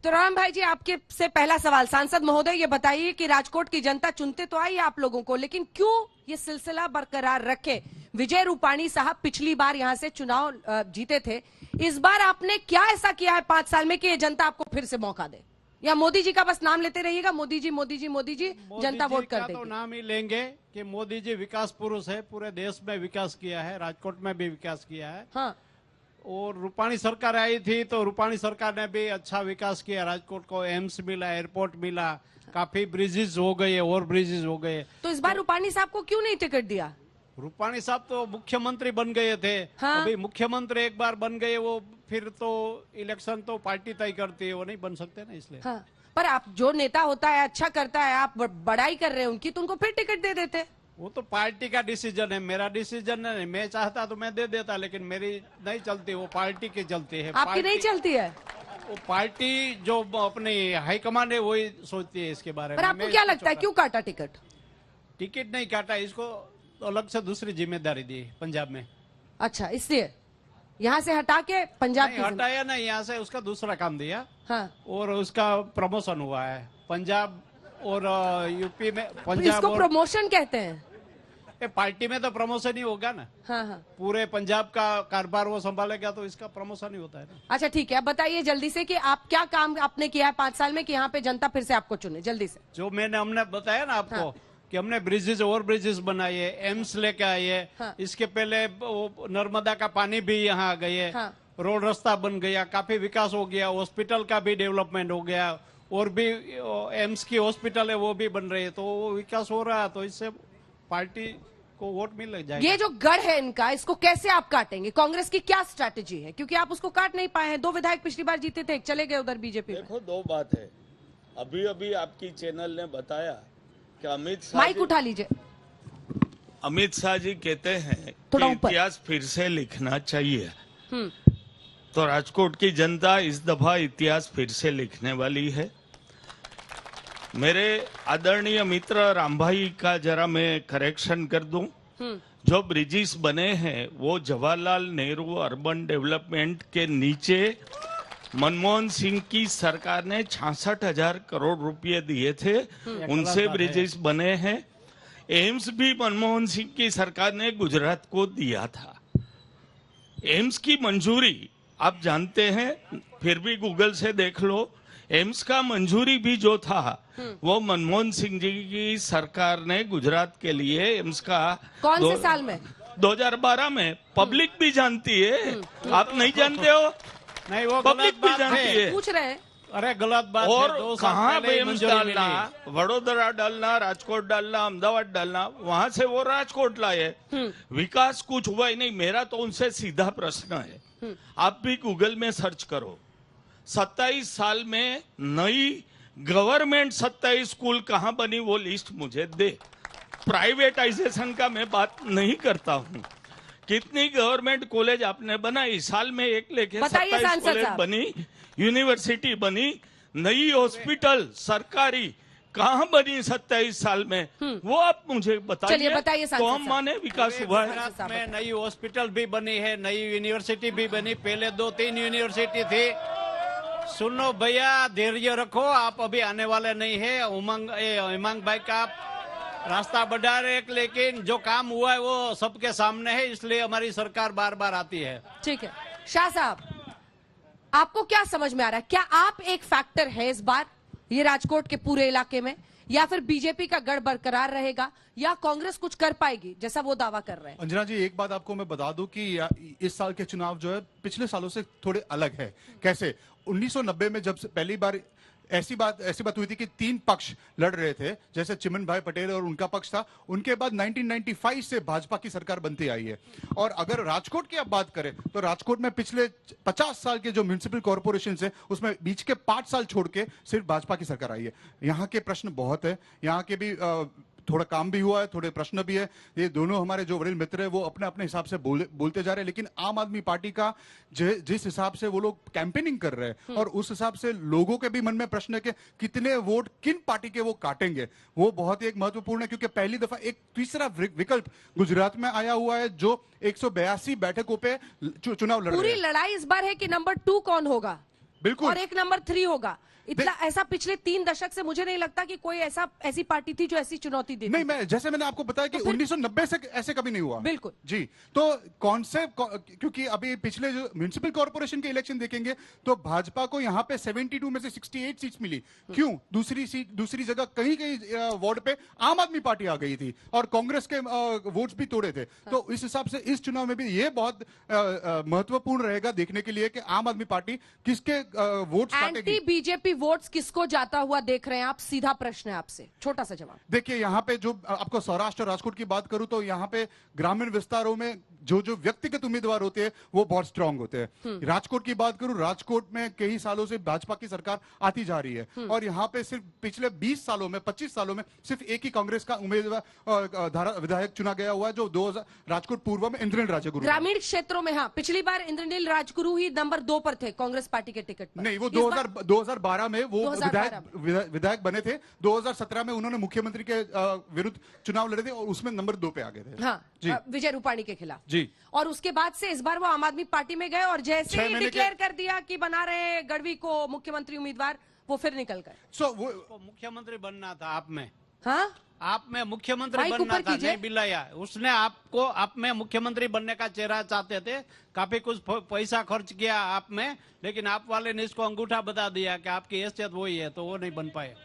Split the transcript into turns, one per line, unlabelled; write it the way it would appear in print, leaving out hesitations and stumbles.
तो राम भाई जी, आपके से पहला सवाल, सांसद महोदय ये बताइए कि राजकोट की जनता चुनते तो आई आप लोगों को, लेकिन क्यों ये सिलसिला बरकरार रखे? विजय रूपाणी साहब पिछली बार यहाँ से चुनाव जीते थे, इस बार आपने क्या ऐसा किया है 5 साल में कि ये जनता आपको फिर से मौका दे? या मोदी जी का बस नाम लेते रहिएगा, मोदी जी मोदी जी मोदी जी, जनता वोट कर देगी?
तो नाम ही लेंगे कि मोदी जी विकास पुरुष है, पूरे देश में विकास किया है, राजकोट में भी विकास किया है।
हाँ।
और रूपाणी सरकार आई थी तो रूपाणी सरकार ने भी अच्छा विकास किया, राजकोट को एम्स मिला, एयरपोर्ट मिला, काफी ब्रिजेस हो गए, और ब्रिजेस हो गए।
तो इस बार रूपाणी साहब को क्यों नहीं टिकट दिया?
रूपाणी साहब तो मुख्यमंत्री बन गए थे।
हाँ?
अभी मुख्यमंत्री एक बार बन गए, वो फिर तो इलेक्शन तो पार्टी तय करती है, वो नहीं बन सकते ना, इसलिए।
हाँ। पर आप जो नेता होता है, अच्छा करता है, आप बड़ाई कर रहे हैं उनकी, तो उनको फिर टिकट दे देते।
वो तो पार्टी का डिसीजन है, मेरा डिसीजन नहीं। मैं चाहता तो मैं दे देता, लेकिन मेरी नहीं चलती, वो पार्टी की चलती है।
आपकी नहीं चलती है?
वो पार्टी जो अपनी हाईकमांड है वही सोचती है इसके बारे में।
पर आपको क्या लगता है क्यों काटा टिकट?
टिकट नहीं काटा, इसको अलग से दूसरी जिम्मेदारी दी पंजाब में।
अच्छा, इसलिए यहाँ से हटा के पंजाब की
हटाया नहीं, यहाँ से उसका दूसरा काम दिया।
हाँ।
और उसका प्रमोशन हुआ है पंजाब और यूपी में। पंजाब
इसको प्रमोशन कहते हैं?
पार्टी में तो प्रमोशन ही होगा ना।
हाँ हाँ।
पूरे पंजाब का कारोबार वो संभालेगा तो इसका प्रमोशन ही होता है ना।
अच्छा ठीक है, अब बताइए जल्दी से कि आप क्या काम आपने किया है 5 साल में कि यहाँ पे जनता फिर से आपको चुने, जल्दी से।
जो हमने बताया ना आपको। हाँ। कि हमने ब्रिजेस, ओवर ब्रिजेस बनाए, एम्स लेके आए। हाँ। इसके पहले नर्मदा का पानी भी यहाँ आ गए। हाँ। रोड रास्ता बन गया, काफी विकास हो गया, हॉस्पिटल का भी डेवलपमेंट हो गया, और भी एम्स की हॉस्पिटल है वो भी बन रही है, तो वो विकास हो रहा है, तो इससे पार्टी को वोट मिल जाएगा।
ये जो गढ़ है इनका, इसको कैसे आप काटेंगे? कांग्रेस की क्या स्ट्रैटेजी है? क्योंकि आप उसको काट नहीं पाए हैं। 2 विधायक पिछली बार जीते थे, एक चले गए उधर बीजेपी।
देखो, 2 बात है। अभी अभी आपकी चैनल ने बताया कि अमित शाह,
माइक उठा लीजिए।
अमित शाह जी कहते हैं कि इतिहास फिर से लिखना चाहिए। तो राजकोट की जनता इस दफा इतिहास फिर से लिखने वाली है। मेरे आदरणीय मित्र रामभाई का जरा मैं करेक्शन कर दूं। जो ब्रिजेस बने हैं वो जवाहरलाल नेहरू अर्बन डेवलपमेंट के नीचे मनमोहन सिंह की सरकार ने 66,000 करोड़ रुपए दिए थे, उनसे ब्रिजेस बने हैं। एम्स भी मनमोहन सिंह की सरकार ने गुजरात को दिया था। एम्स की मंजूरी आप जानते हैं, फिर भी गूगल से देख लो। एम्स का मंजूरी भी जो था वो मनमोहन सिंह जी की सरकार ने गुजरात के लिए एम्स का
कौन से साल में?
2012 में। पब्लिक भी जानती है, आप नहीं जानते हो?
नहीं, वो
पब्लिक भी जानती है।
पूछ रहे हैं।
अरे गलत बात
और
है।
कहाँ पे एम्स डालना, वडोदरा डालना, राजकोट डालना, अहमदाबाद डालना, वहां से वो राजकोट लाए। विकास कुछ हुआ ही नहीं। मेरा तो उनसे सीधा प्रश्न है, आप भी गूगल में सर्च करो, 27 साल में नई गवर्नमेंट 27 स्कूल कहां बनी वो लिस्ट मुझे दे। प्राइवेटाइजेशन का मैं बात नहीं करता हूं। कितनी गवर्नमेंट कॉलेज आपने बनाई? साल में एक लेके 27 कॉलेज बनी, यूनिवर्सिटी बनी, नई हॉस्पिटल सरकारी कहां बनी 27 साल में? वो आप मुझे बताइए, तो हम माने विकास हुआ है।
गुजरात में नई हॉस्पिटल भी बनी है, नई यूनिवर्सिटी भी बनी, पहले 2-3 यूनिवर्सिटी थी। सुनो भैया, धैर्य रखो, आप अभी आने वाले नहीं है। उमंग भाई का रास्ता बढ़ा रहे, लेकिन जो काम हुआ है वो सबके सामने है, इसलिए हमारी सरकार बार बार आती है।
ठीक है, शाह साहब, आपको क्या समझ में आ रहा है? क्या आप एक फैक्टर है इस बार ये राजकोट के पूरे इलाके में, या फिर बीजेपी का गढ़ बरकरार रहेगा, या कांग्रेस कुछ कर पाएगी जैसा वो दावा कर रहे हैं?
अंजना जी, एक बात आपको मैं बता दूं कि इस साल के चुनाव जो है पिछले सालों से थोड़े अलग है। कैसे? 1990 में जब पहली बार ऐसी बात हुई थी कि 3 पक्ष लड़ रहे थे, जैसे चिमन भाई पटेल और उनका पक्ष था। उनके बाद 1995 से भाजपा की सरकार बनती आई है। और अगर राजकोट की आप बात करें तो राजकोट में पिछले 50 साल के जो म्युनिसिपल कॉर्पोरेशन है उसमें बीच के 5 साल छोड़ के सिर्फ भाजपा की सरकार आई है। यहाँ के प्रश्न बहुत है, यहाँ के भी थोड़ा काम भी हुआ है, थोड़े प्रश्न भी है। ये दोनों हमारे जो वरिष्ठ मित्र है वो अपने अपने हिसाब से बोलते जा रहे हैं, लेकिन आम आदमी पार्टी का जिस हिसाब से वो लोग कैंपेनिंग कर रहे हैं और उस हिसाब से लोगों के भी मन में प्रश्न है कि कितने वोट किन पार्टी के वो काटेंगे, वो बहुत ही एक महत्वपूर्ण है। क्योंकि पहली दफा एक तीसरा विकल्प गुजरात में आया हुआ है जो 182 बैठकों पे चुनाव लड़ रहे हैं।
पूरी लड़ाई इस बार है कि नंबर 2 कौन होगा?
बिल्कुल।
और एक नंबर 3 होगा। इतना ऐसा पिछले 3 दशक से मुझे नहीं लगता कि कोई ऐसी पार्टी थी जो ऐसी चुनौती देती।
नहीं, जैसे मैंने आपको बताया कि 1990 से ऐसे कभी नहीं हुआ।
बिल्कुल
जी। तो कॉन्सेप्ट, क्योंकि अभी पिछले जो म्युनिसिपल कॉर्पोरेशन के इलेक्शन देखेंगे तो भाजपा को यहाँ पे 72 में से 68 सीट्स मिली। क्यों? दूसरी जगह कहीं वार्ड पे आम आदमी पार्टी आ गई थी और कांग्रेस के वोट्स भी तोड़े थे। तो इस हिसाब से इस चुनाव में भी ये बहुत महत्वपूर्ण रहेगा देखने के लिए कि आम आदमी पार्टी किसके वोट काटेगी।
एंटी बीजेपी वोट्स किसको जाता हुआ देख रहे हैं आप? सीधा प्रश्न है आपसे, छोटा सा जवाब।
देखिए, यहाँ पे जो आपको सौराष्ट्र और राजकोट की बात करूं तो यहाँ पे ग्रामीण विस्तारों में जो व्यक्तिगत उम्मीदवार होते हैं वो बहुत स्ट्रांग होते हैं। राजकोट की बात करूं, राजकोट में कई सालों से भाजपा की सरकार आती जा रही है और यहाँ पे सिर्फ पिछले 20 सालों में 25 सालों में सिर्फ एक ही कांग्रेस का उम्मीदवार विधायक चुना गया हुआ है, जो 2000 राजकोट पूर्व में इंद्रनील राजगुरु।
ग्रामीण क्षेत्रों में हाँ, पिछली बार इंद्रनील राजगुरु ही नंबर 2 पर थे कांग्रेस पार्टी के टिकट पर।
नहीं, वो 2012 में वो विधायक बने थे। 2017 में उन्होंने मुख्यमंत्री के विरुद्ध चुनाव लड़े थे और उसमें नंबर 2 पे आ गए थे।
हाँ, विजय रूपाणी के खिलाफ।
जी।
और उसके बाद से इस बार वो आम आदमी पार्टी में गए और जैसे ही डिक्लेयर कर दिया कि बना रहे गढ़वी को मुख्यमंत्री उम्मीदवार, वो फिर निकल गए।
वो मुख्यमंत्री बनना था आप में।
हाँ,
आप में मुख्यमंत्री बनना था, नहीं बिलाया उसने आपको। आप में मुख्यमंत्री बनने का चेहरा चाहते थे, काफी कुछ पैसा खर्च किया आप में, लेकिन आप वाले ने इसको अंगूठा बता दिया कि आपकी हैसियत वही है, तो वो नहीं बन पाए।